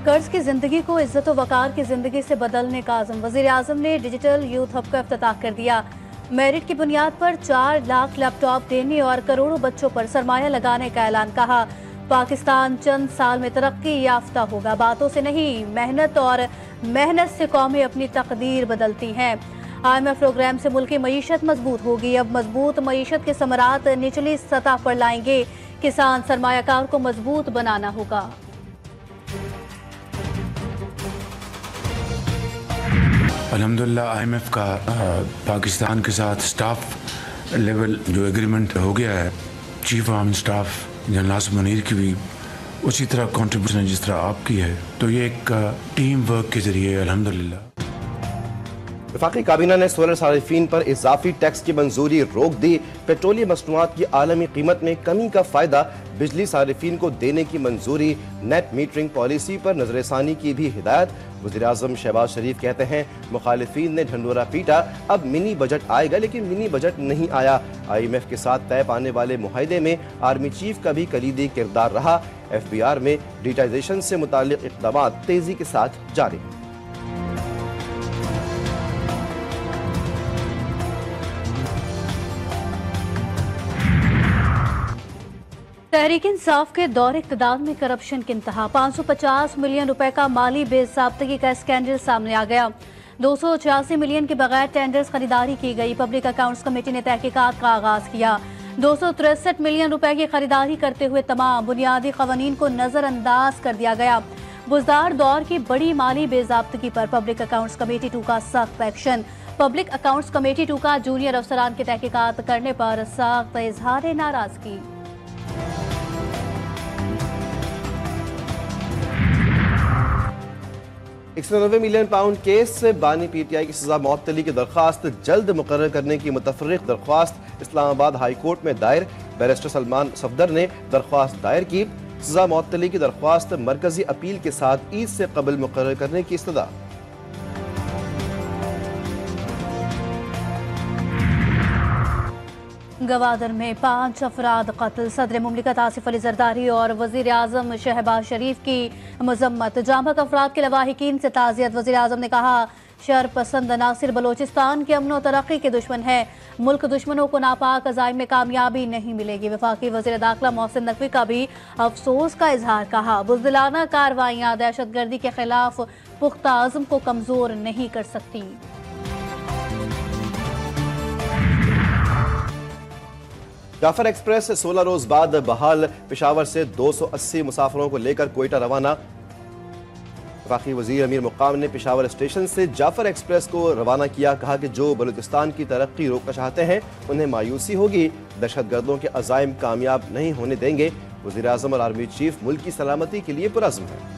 कर्ज की जिंदगी को इज्जत व वकार की जिंदगी से बदलने का आज़म। वज़ीर आज़म ने डिजिटल यूथ हब का इफ्तिताह कर दिया। मेरिट की बुनियाद पर 4 लाख लैपटॉप देने और करोड़ों बच्चों पर सरमाया लगाने का ऐलान। कहा, पाकिस्तान चंद साल में तरक्की याफ्ता होगा, बातों से नहीं मेहनत और मेहनत से कौमें अपनी तकदीर बदलती हैं। IMF प्रोग्राम से मुल्क की मईशत मजबूत होगी। अब मजबूत मईशत के समरात निचली सतह पर लाएंगे। किसान सरमायाकार को मजबूत बनाना होगा। अल्हम्दुलिल्लाह IMF का पाकिस्तान के साथ स्टाफ लेवल जो एग्रीमेंट हो गया है, chief army staff general Nasir Munir की भी उसी तरह कंट्रीब्यूशन जिस तरह आपकी है, तो ये एक टीम वर्क के जरिए अल्हम्दुलिल्लाह। वफाकी काबीना ने सोलर सारिफीन पर इजाफी टैक्स की मंजूरी रोक दी। पेट्रोलियम मसनूआत की आलमी कीमत में कमी का फायदा बिजली सारिफीन को देने की मंजूरी। नेट मीटरिंग पॉलिसी पर नजरसानी की भी हिदायत। वज़ीर आज़म शहबाज शरीफ कहते हैं, मुखालिफिन ने ढंढोरा पीटा, अब मिनी बजट आएगा, लेकिन मिनी बजट नहीं आया। IMF के साथ तय पाने वाले मुआहदे में आर्मी चीफ का भी कलीदी किरदार रहा। FBR में डिजिटाइजेशन से मुताल्लिक इक़दाम तेजी के साथ जारी। तहरीक इंसाफ के दौर इक़्तिदार में करप्शन की इंतहा। 550 मिलियन रुपए का माली बेज़ाब्तगी का स्कैंडल सामने आ गया। 286 मिलियन के बगैर टेंडर्स खरीदारी की गई। पब्लिक अकाउंट्स कमेटी ने तहकीकात का आगाज किया। 263 मिलियन रुपए की खरीदारी करते हुए तमाम बुनियादी क़वानीन को नजरअंदाज कर दिया गया। बुजदार दौर की बड़ी माली बेज़ाब्तगी पर पब्लिक अकाउंट्स कमेटी 2 का सख्त एक्शन। पब्लिक अकाउंट्स कमेटी 2 का जूनियर अफसरान की तहकीकात करने पर सख्त इजहार नाराजगी। 190 मिलियन पाउंड केस से बानी PTI की सजा मअतली की दरख्वास्त जल्द मुकर्रर करने की मुतफर्रिक दरख्वास्त इस्लामाबाद हाई कोर्ट में दायर। बैरिस्टर सलमान सफदर ने दरख्वास्त दायर की। सजा मअतली की दरख्वास्त मरकजी अपील के साथ ईद से कबल मुकर्रर करने की इस्तदा। गवादर में 5 अफराद कत्ल। सदर मुमलिकत आसिफ अली जरदारी और वज़ीर आज़म शहबाज शरीफ की मजम्मत। जामक अफराद के लवाहिकीन से ताज़ियत। वज़ीर आज़म ने कहा, शर पसंद नासिर बलोचिस्तान के अमन व तरक्की के दुश्मन है। मुल्क दुश्मनों को नापाक अज़ाइम में कामयाबी नहीं मिलेगी। वफाकी वज़ीर दाखिला मोहसिन नकवी का भी अफसोस का इजहार। कहा, बुज़दिलाना कार्रवाइयाँ दहशत गर्दी के खिलाफ पुख्ता आज़म को कमज़ोर नहीं कर सकती। जाफर एक्सप्रेस 16 रोज बाद बहाल। पेशावर से 280 मुसाफिरों को लेकर कोयटा रवाना। वफाकी वजीर अमीर मुकाम ने पेशावर स्टेशन से जाफर एक्सप्रेस को रवाना किया। कहा कि जो बलूचिस्तान की तरक्की रोकना चाहते हैं उन्हें मायूसी होगी। दहशतगर्दों के अज़ाइम कामयाब नहीं होने देंगे। वज़ीर आज़म और आर्मी चीफ मुल्क की सलामती के लिए पुरअज़्म है।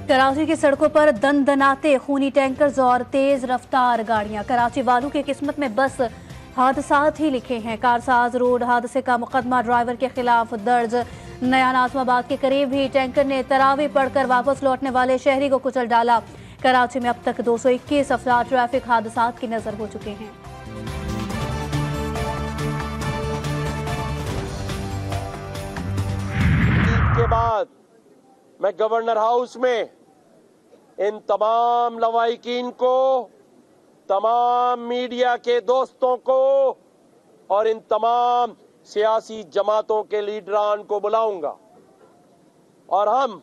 कराची की सड़कों पर दनदनाते खूनी टैंकर्स और तेज रफ्तार गाड़ियां। कराची वालों की किस्मत में बस हादसात ही लिखे हैं। कारसाज रोड हादसे का मुकदमा ड्राइवर के खिलाफ दर्ज। नया नाज़िमाबाद के करीब ही टैंकर ने तरावी पढ़कर वापस लौटने वाले शहरी को कुचल डाला। कराची में अब तक 221 अफराद ट्रैफिक हादसात की नजर हो चुके हैं। ईद के बाद मैं गवर्नर हाउस में इन तमाम लवाहिकीन को, तमाम मीडिया के दोस्तों को और इन तमाम सियासी जमातों के लीडरान को बुलाऊंगा और हम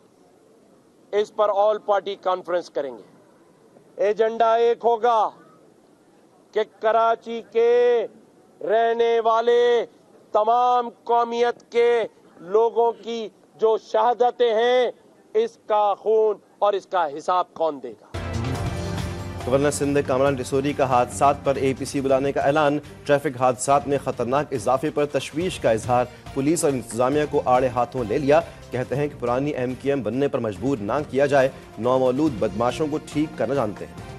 इस पर ऑल पार्टी कॉन्फ्रेंस करेंगे। एजेंडा एक होगा कि कराची के रहने वाले तमाम कौमियत के लोगों की जो शहादतें हैं, इसका खून और इसका हिसाब कौन देगा। गवर्नर सिंध कामरान रिसोरी का हादसात पर APC बुलाने का ऐलान। ट्रैफिक हादसात में खतरनाक इजाफे पर तशवीश का इजहार। पुलिस और इंतजामिया को आड़े हाथों ले लिया। कहते हैं कि पुरानी MQM बनने पर मजबूर ना किया जाए। नौमौलूद बदमाशों को ठीक करना जानते हैं।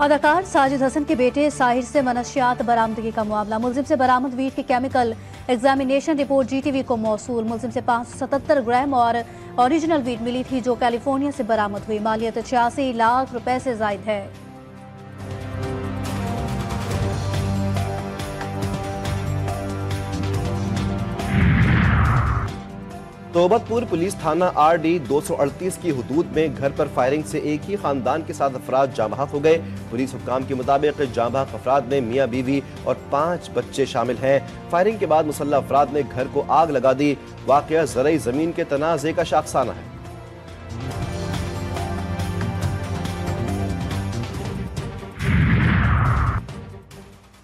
अदाकार साजिद हसन के बेटे साहिर से मनशियात बरामदगी का मामला। मुलजिम से बरामद वीट की केमिकल एग्जामिनेशन रिपोर्ट GTV को मौसूल। मुलजिम से 577 ग्राम और ओरिजिनल वीट मिली थी जो कैलिफोर्निया से बरामद हुई। मालियत 86 लाख रुपए से जायद है। तोबतपुर पुलिस थाना RD 238 की हुदूद में घर पर फायरिंग से एक ही खानदान के 7 अफराद जाँ बहक हो गए। पुलिस हुक्काम के मुताबिक जाँ बहक अफराद में मियाँ बीवी और 5 बच्चे शामिल हैं। फायरिंग के बाद मुसल्लह अफराद ने घर को आग लगा दी। वाक़या ज़रई ज़मीन के तनाज़े का शाखसाना है।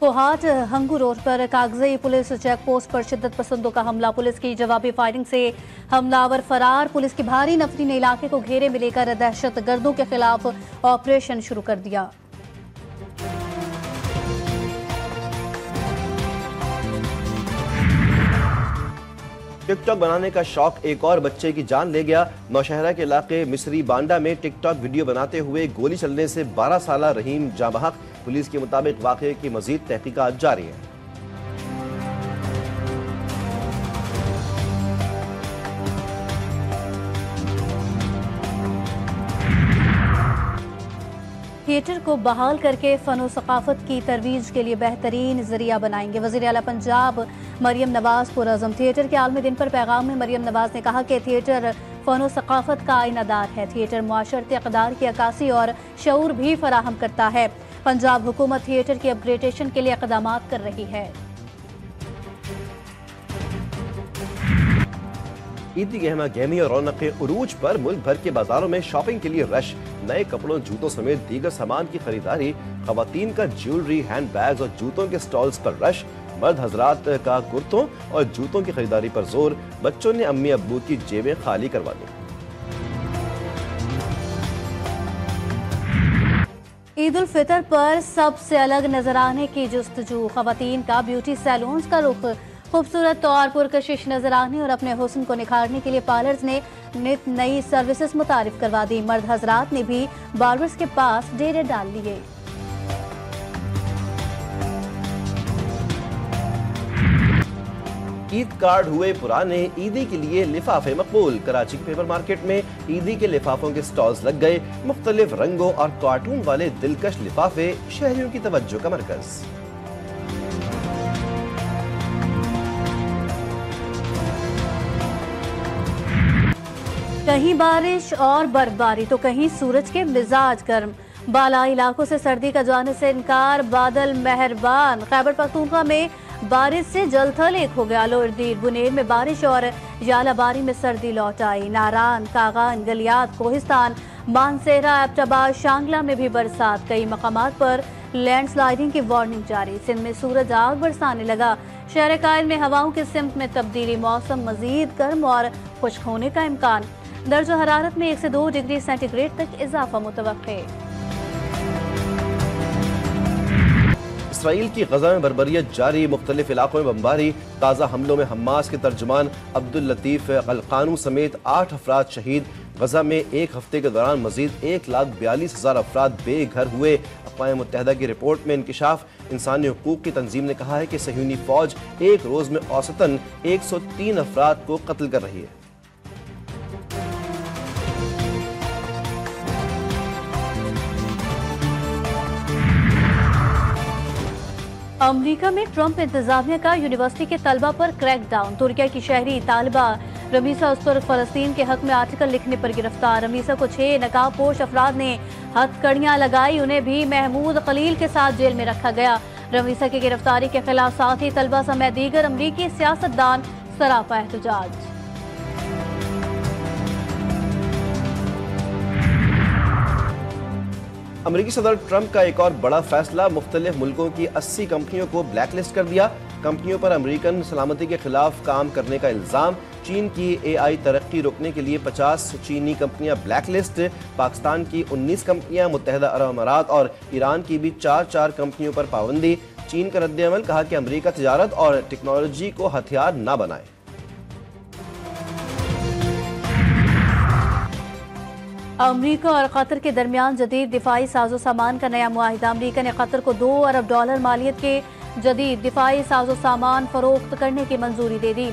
कोहाट हंगू रोड पर कागजई पुलिस चेक पोस्ट पर शिद्दत पसंदों का हमला। पुलिस की जवाबी फायरिंग से हमलावर फरार। पुलिस की भारी नफरी ने इलाके को घेरे में लेकर दहशत गर्दों के खिलाफ ऑपरेशन शुरू कर दिया। टिकटॉक बनाने का शौक एक और बच्चे की जान ले गया। नौशहरा के इलाके मिस्री बांडा में टिकटॉक वीडियो बनाते हुए गोली चलने से 12 साला रहीम जाँ बहक। पुलिस के मुताबिक वाक़ये की मजीद तहकीकात जारी है। थिएटर को बहाल करके फनो सकाफत की तरवीज के लिए बेहतरीन जरिया बनाएंगे। वज़ीर आला पंजाब मरियम नवाज पुरअज़म। थिएटर के आलमी दिन पर पैगाम में मरियम नवाज ने कहा कि थिएटर फनो सकाफत का आईनादार है। थिएटर मुआशरती इक़दार की अक्कासी और शऊर भी फराहम करता है। पंजाब हुकूमत थिएटर की अपग्रेडेशन के लिए इक़दामात कर रही है। ईदी गहमा गहमी और रौनक उरूज पर मुल्क भर के बाजारों में शॉपिंग के लिए रश। नए कपड़ों, जूतों समेत दीगर सामान की खरीदारी। खवातीन का ज्वेलरी, हैंड बैग्स और जूतों के स्टॉल्स पर रश। मर्द हजरात का कुर्तों और जूतों की खरीदारी पर जोर। बच्चों ने अम्मी अब्बू की जेबें खाली करवा दी। ईद उल फितर पर सबसे अलग नजर आने की जुस्तजू। खवातीन का ब्यूटी सैलून्स का रुख। खूबसूरत और पुरकशिश नजर आने और अपने हुस्न को निखारने के लिए पार्लर्स ने नित नई सर्विसेज मुतारिफ करवा दी। मर्द हजरात ने भी बार्बर्स के पास डेरे डाल लिए। ईद कार्ड हुए पुराने, ईदी के लिए लिफाफे मकबूल। कराची के पेपर मार्केट में ईदी के लिफाफों के स्टॉल्स लग गए। मुख्तलिफ रंगों और कार्टून वाले दिलकश लिफाफे शहरियों की तवज्जो का मरकज। कहीं बारिश और बर्फबारी तो कहीं सूरज के मिजाज गर्म। बालाई इलाकों से सर्दी का जाने से इनकार। बादल मेहरबान। खैबर पख्तूनख्वा में बारिश से जलथल एक हो गया। लोरदीर बुनेर में बारिश और यालाबारी में सर्दी लौट आई। नारान, कागान, गलियात, कोहिस्तान, मानसेरा, एबटाबाद, शांगला में भी बरसात। कई मकामात पर लैंडस्लाइडिंग की वार्निंग जारी। सिंध में सूरज आग बरसाने लगा। शहर कायल में हवाओं की सिमत में तब्दीली। मौसम मजीद गर्म और खुश्क होने का इम्कान। दर्जा हरारत में 1 से 2 डिग्री सेंटीग्रेड तक इजाफा मुतवक्के। इसराइल की गजा में बर्बरियत जारी। मुख्तलिफ इलाकों में बमबारी। ताज़ा हमलों में हमास के तर्जुमान अब्दुल लतीफ अलकानू समेत 8 अफराद शहीद। गजा में एक हफ्ते के दौरान मजीद 1,42,000 अफराद बेघर हुए। अक़वाम मुत्तहिदा की रिपोर्ट में इंकिशाफ इंसानी हुकूक की तंजीम ने कहा है कि सहयूनी फौज एक रोज में औसतन 103 अफराद को कत्ल कर रही है। अमरीका में ट्रंप इंतजामिया का यूनिवर्सिटी के तलबा पर क्रैकडाउन। तुर्किया की शहरी तालिबा रमीसा उस्तुर्क फलस्तीन के हक में आर्टिकल लिखने पर गिरफ्तार। रमीसा को 6 नकाबपोश अफराद ने हथकड़ियां लगाई। उन्हें भी महमूद खलील के साथ जेल में रखा गया। रमीसा की गिरफ्तारी के खिलाफ साथी तलबा समेत दीगर अमरीकी सियासतदान सरापा एहतजाज। अमरीकी सदर ट्रंप का एक और बड़ा फैसला। मुख्तलिफ मुल्कों की 80 कंपनियों को ब्लैकलिस्ट कर दिया। कंपनियों पर अमरीकन सलामती के खिलाफ काम करने का इल्जाम। चीन की AI तरक्की रोकने के लिए 50 चीनी कंपनियां ब्लैकलिस्ट। पाकिस्तान की 19 कंपनियां, मुत्तहिदा अरब अमारात और ईरान की भी 4 कंपनियों पर पाबंदी। चीन का रद्द-ए-अमल, कहा कि अमरीका तिजारत और टेक्नोलॉजी को हथियार न बनाए। अमरीका और कतर के दरमियान जदीद दिफाई साजो सामान का नया मुआहिदा। अमरीका ने कतर को $2 अरब मालियत के जदीद दिफाई साजो सामान फरोख्त करने की मंजूरी दे दी।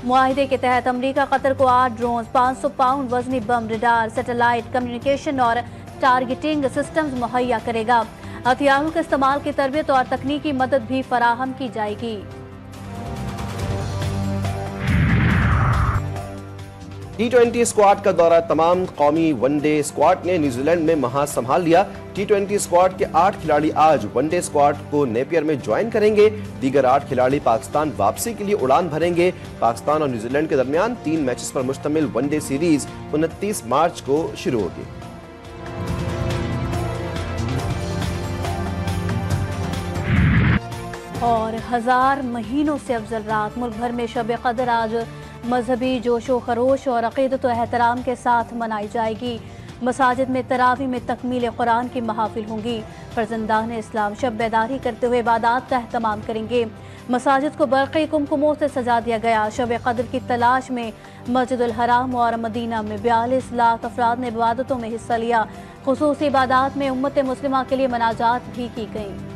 मुआहिदे के तहत अमरीका कतर को 8 ड्रोन, 500 पाउंड वजनी बम, रडार, सैटेलाइट कम्युनिकेशन और टारगेटिंग सिस्टम्स मुहैया करेगा। हथियारों के इस्तेमाल की तरबियत और तकनीकी मदद भी फराहम की जाएगी। T20 स्क्वाड का दौरा तमाम कौमी वनडे स्क्वाड ने न्यूजीलैंड में महा संभाल लिया। T20 स्क्वाड के 8 खिलाड़ी आज वनडे स्क्वाड को नेपियर में ज्वाइन करेंगे। दीगर 8 खिलाड़ी पाकिस्तान वापसी के लिए उड़ान भरेंगे। पाकिस्तान और न्यूजीलैंड के दरमियान 3 मैचेस पर मुश्तमिल वनडे सीरीज 29 मार्च को शुरू होगी। और 1000 महीनों से अफजल रात मुल्क भर में शब कदर आज मजहबी जोशो खरोश और अक़ीदत व एहतराम के साथ मनाई जाएगी। मसाजिद में तरावी में तकमील कुरान की महाफिल होंगी। फर्जंदान इस्लाम शब बेदारी करते हुए इबादत का एहतमाम करेंगे। मसाजिद को बरक़ी कुमकुमों से सजा दिया गया। शब कदर की तलाश में मस्जिदुल हराम और मदीना में 42 लाख अफराद ने इबादतों में हिस्सा लिया। खुसूसी इबादत में उम्मत मुस्लिमा के लिए मनाजात भी की गई।